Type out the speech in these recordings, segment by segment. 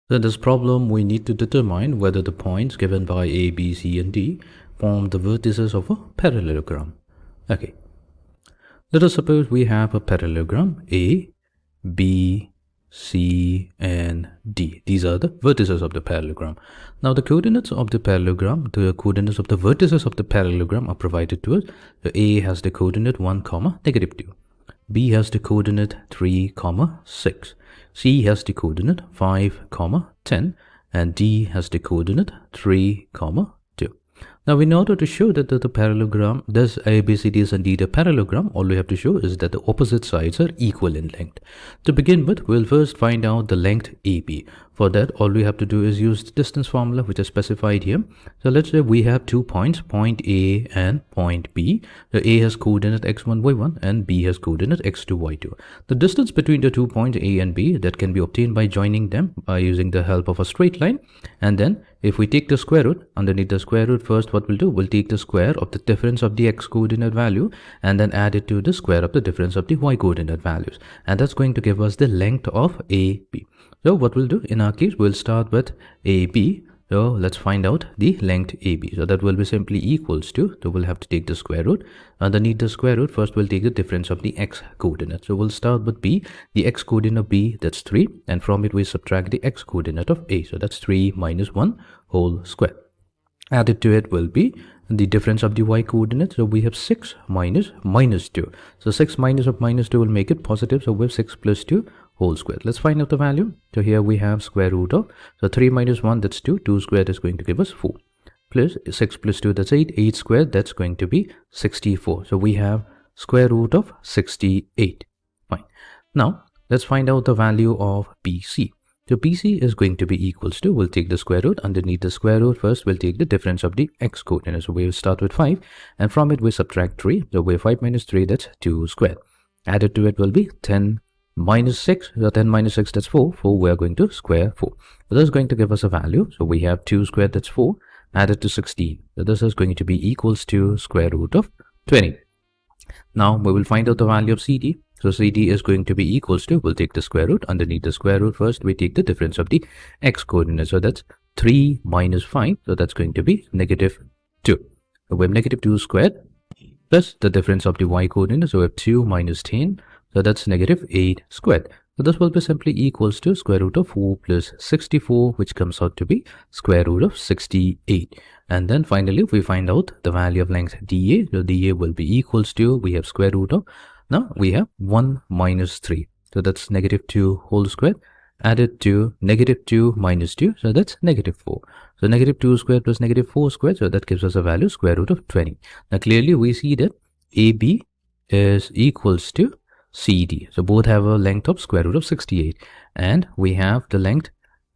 So in this problem, we need to determine whether the points given by A, B, C, and D form the vertices of a parallelogram. Okay. Let us suppose we have a parallelogram A, B, C, and D. These are the vertices of the parallelogram. Now the coordinates of the parallelogram, the coordinates of the vertices of the parallelogram are provided to us. So A has the coordinate 1, -2. B has the coordinate 3, 6. C has the coordinate 5, 10, and D has the coordinate 3, 2. Now, in order to show that the parallelogram, this A, B, C, D is indeed a parallelogram, all we have to show is that the opposite sides are equal in length. To begin with, we'll first find out the length AB. For that, all we have to do is use the distance formula, which is specified here. So let's say we have 2 points, point A and point B. The A has coordinate x1, y1 and B has coordinate x2, y2. The distance between the 2 points A and B, that can be obtained by joining them by using the help of a straight line. And then if we take the square root, underneath the square root, first what we'll do, we'll take the square of the difference of the x coordinate value and then add it to the square of the difference of the y coordinate values. And that's going to give us the length of AB. So what we'll do in our case, we'll start with AB. So let's find out the length AB. So that will be simply equals to, so we'll have to take the square root. Underneath the square root, first we'll take the difference of the x coordinate. So we'll start with B, the x coordinate of B, that's 3. And from it, we subtract the x coordinate of A. So that's 3 minus 1 whole square. Added to it will be the difference of the y coordinate. So we have 6 minus -2. So 6 minus of -2 will make it positive. So we have 6 plus 2 whole square. Let's find out the value. So here we have square root of, so 3 minus 1, that's 2. 2 squared is going to give us 4. Plus 6 plus 2, that's 8. 8 squared, that's going to be 64. So we have square root of 68. Fine. Now, let's find out the value of BC. So BC is going to be equals to, we'll take the square root. Underneath the square root, first we'll take the difference of the x coordinate. So we'll start with 5 and from it we subtract 3. So we have 5 minus 3, that's 2 squared. Added to it will be 10 minus 6. So 10 minus 6, that's 4. 4, we are going to square 4. So this is going to give us a value. So we have 2 squared, that's 4, added to 16. So this is going to be equals to square root of 20. Now we will find out the value of CD. So CD is going to be equals to, we'll take the square root. Underneath the square root, first we take the difference of the x coordinate. So that's 3 minus 5. So that's going to be -2. So we have -2 squared plus the difference of the y coordinate. So we have 2 minus 10. So that's -8 squared. So this will be simply equals to square root of 4 plus 64, which comes out to be square root of 68. And then finally, we find out the value of length DA. So DA will be equals to, we have square root of, now we have 1 minus 3. So that's -2 whole square added to -2 minus 2. So that's -4. So -2 squared plus -4 squared. So that gives us a value square root of 20. Now clearly we see that AB is equals to CD. So both have a length of square root of 68. And we have the length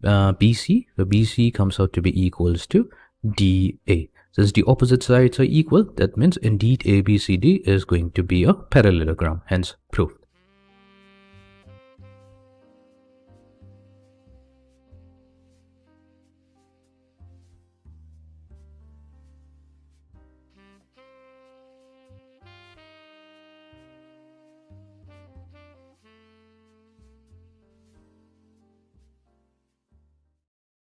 BC. So BC comes out to be equals to DA. Since the opposite sides are equal, that means indeed ABCD is going to be a parallelogram, hence proof.